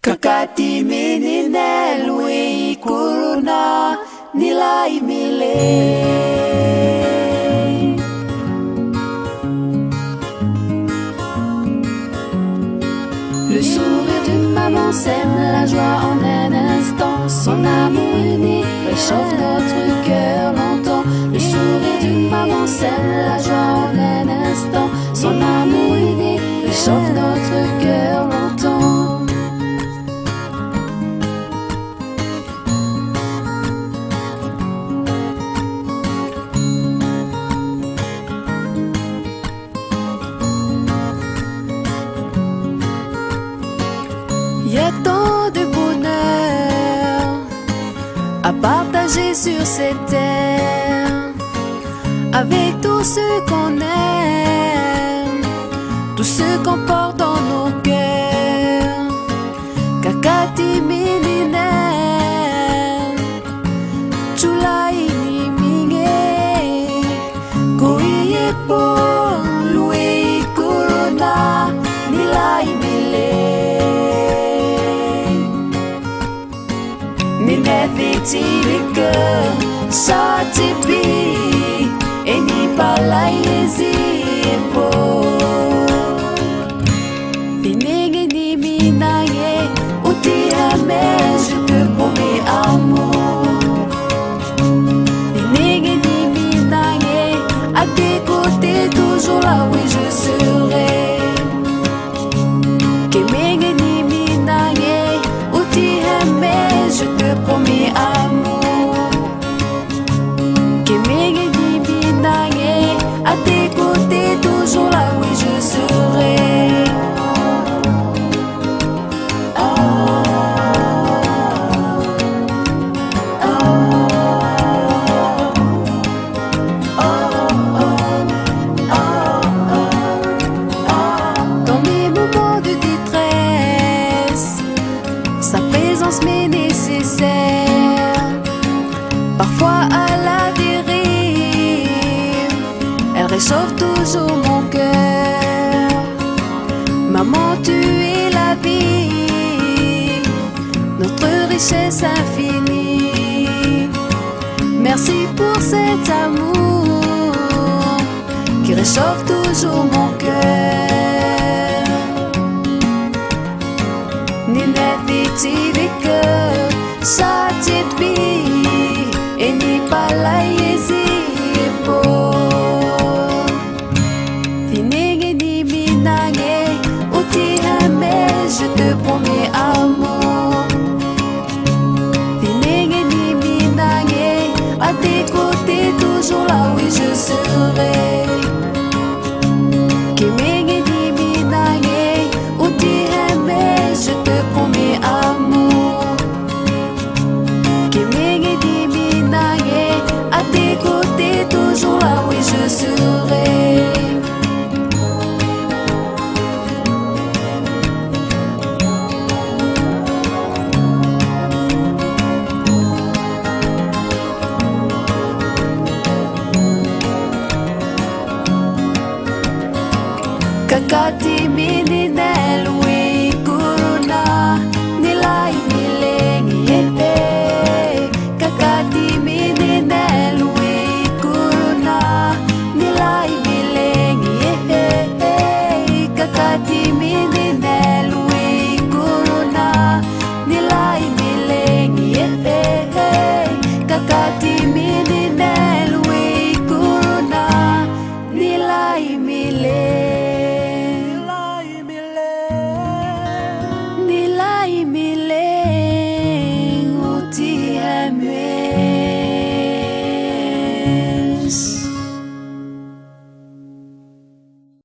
Kakati mininel wei corona nilai mile. Le sourire d'une maman sème la joie en un instant. Son amour uni réchauffe notre cœur longtemps. Le sourire d'une maman sème la joie en un instant. Son amour uni réchauffe notre cœur longtemps. Il y a tant de bonheur à partager sur cette terre, avec tous ceux qu'on aime, tous ceux qu'on porte dans nos cœurs. Kakati milinel, chulaini minge, koiye po lui corona nilai mile. Ninefitiliga satipi eni palaiezi po Pinege ni minaye utihame je te promets amour. Pinege ni minaye à tes côtés toujours là oui je serai. Kemege ni minaye utihame je te promets amour. Kemege ni minaye à tes côtés toujours là oui je serai. Dans mes moments de détresse, sa présence m'est nécessaire. Parfois à la dérive, elle réchauffe toujours mon cœur. Maman, tu es la vie, notre richesse infinie. Merci pour cet amour qui réchauffe toujours mon cœur. Ninefitiliga satipi eni palaiezi po Pinege ni minage utihame je te promets amour. Pinege ni minage à tes côtés toujours là oui je serai. Kimege ni minage utihame je te promets amour. Kimege ni minage à tes côtés toujours là oui je serai. Kakati